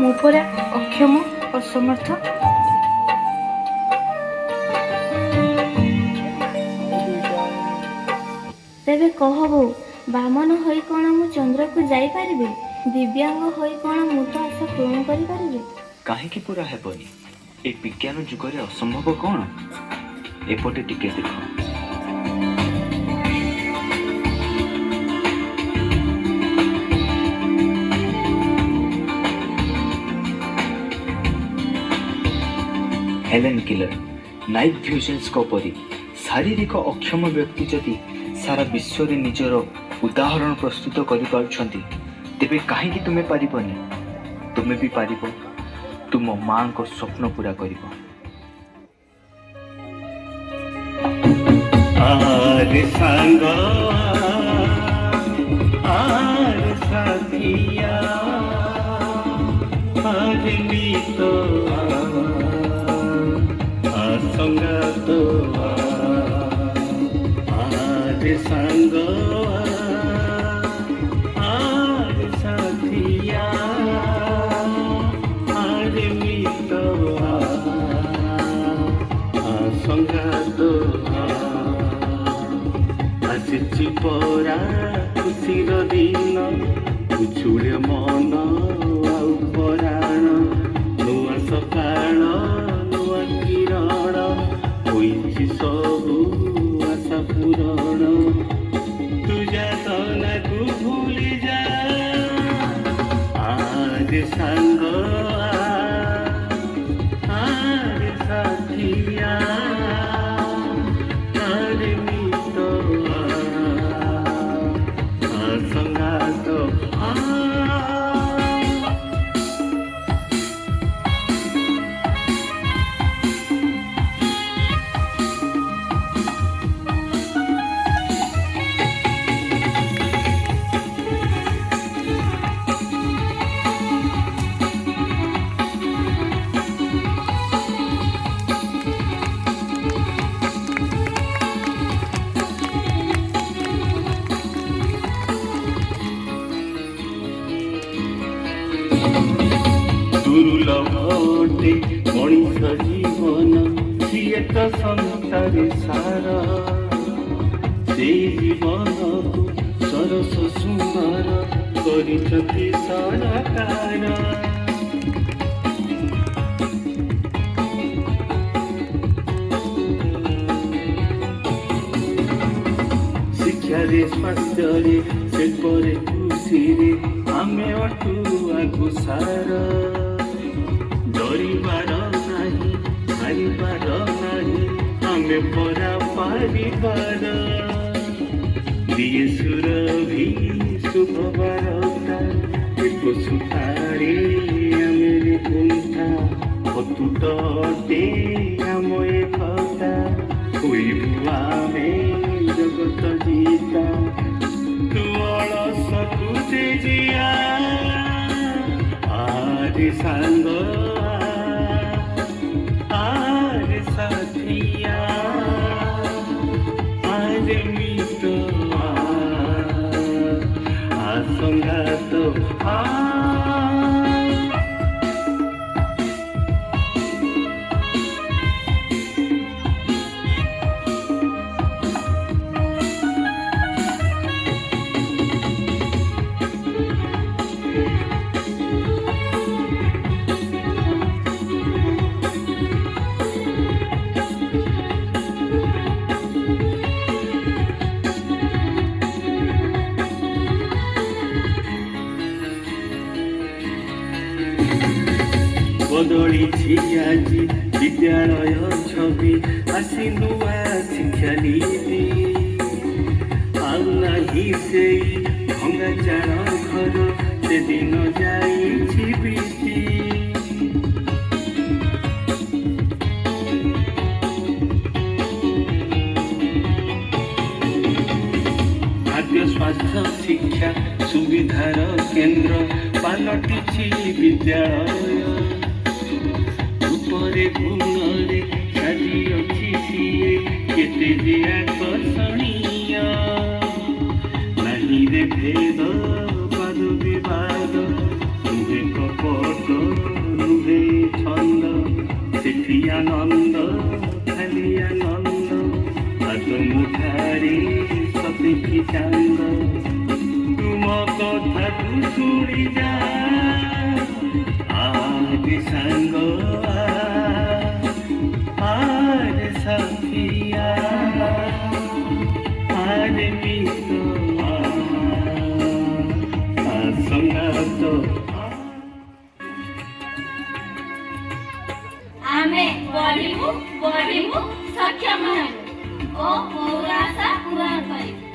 ମୁଁ ପରା ଅକ୍ଷମ ଅସମର୍ଥ। ତେବେ କହ ବୋଉ, ବାମନ ହୋଇ କ'ଣ ମୁଁ ଚନ୍ଦ୍ରକୁ ଯାଇପାରିବି? ଦିବ୍ୟାଙ୍ଗ ହୋଇ କ'ଣ ମୁଁ ତ ଆଶା ପୂରଣ କରିପାରିବି? କାହିଁକି ପୁରା ହେବନି? ଏ ବିଜ୍ଞାନ ଯୁଗରେ ଅସମ୍ଭବ କ'ଣ? ଏପଟେ ଟିକେ ଦେଖ। ହେଲେନ୍ କିଲର, ନାଇଟ୍ ଭ୍ୟୁଜେନ୍ସଙ୍କ ପରି ଶାରୀରିକ ଅକ୍ଷମ ବ୍ୟକ୍ତି ଯଦି ସାରା ବିଶ୍ୱରେ ନିଜର ଉଦାହରଣ ପ୍ରସ୍ତୁତ କରିପାରୁଛନ୍ତି, ତେବେ କାହିଁକି ତୁମେ ପାରିବନି? ତୁମେ ବି ପାରିବ, ତୁମ ମାଙ୍କ ସ୍ୱପ୍ନ ପୂରା କରିବ। आरे सांगा आरे साथिया आरे मीतो आसंगा तो आरे सांगा आरे साथिया आरे मीतो आसंगा तो ଆସିଛି ପରା ଖୁସିର ଦିନ, ଉଛୁଳେ ମନ ଆଉ ପରାଣ, ନୂଆ ସକାଳ ନୂଆ କିରଣ, ହୋଇଛି ସବୁ ଆଶା ପୂରଣ। ତୁ ଯାତନାକୁ ଭୁଲି ଯା, ଆରେ ସାଙ୍ଗ ଆରେ ସାଥିଆ ଆରେ ମିତ संगातो दुर्लभटे मଣିଷ ଜୀବନ, ସିଏ ତ ସଂସାରେ ସାର, ସେଇ ଜୀବନକୁ ସରସ ସୁନ୍ଦର କରିଛନ୍ତି ସରକାର। ଶିକ୍ଷାରେ ସ୍ୱାସ୍ଥ୍ୟରେ ଶିଳ୍ପରେ କୃଷିରେ ଆମେ ଅଟୁ ଆଗୁସାର, ଡରିବାର ନାହିଁ ହାରିବାର ନାହିଁ, ଆମେ ପରା ପାରିବାର। ଦିଏ ସୁରଭି ଶୁଭ ବାରତା, ଏକ ସୁତାରେ ଆମେ ଗୁନ୍ଥା, ଅତୁଟ ଅଟେ ଆମ ଏକତା, ହୋଇବୁ ଆମେ ଜଗତ ଜିତା। ତୁ ଅଳସକୁ ତେଜିଆ, आरे सांग आरे साथिया आरे मितो आसंगातो ବଦଳିଛି ଆଜି ବିଦ୍ୟାଳୟ ଛବି, ଆସି ନୂଆ ଶିକ୍ଷା ନୀତି, ଆଉ ନାହିଁ ସେଇ ଭଙ୍ଗା ଚାଳ ଘର, ସେଦିନ ଯାଇଛି ବିତି। ଖାଦ୍ୟ ସ୍ୱାସ୍ଥ୍ୟ ଶିକ୍ଷା ସୁବିଧାର କେନ୍ଦ୍ର ପାଲଟିଛି ବିଦ୍ୟାଳୟ, ଉପରେ ଗୁଣରେ ସାଜିଅଛି ସିଏ କେତେ ଯେ ଆକର୍ଷଣୀୟ। ନାହିଁ ରେ ଭେଦ ବାଦ ବିବାଦ, ନୁହେଁ କପଟ ସାଙ୍ଗ ତୁମ କଥାକୁ ଶୁଣି ଯା ଆରେ ସାଙ୍ଗ ଆରେ ସାଥିଆ ଆରେ ମିତ୍ର ଆସଙ୍ଗାତ ଆମେ ବଢ଼ିବୁ ସକ୍ଷମ ହେବୁ ଓ ମୋର ଆଶା ପୂରଣ କରିବୁ।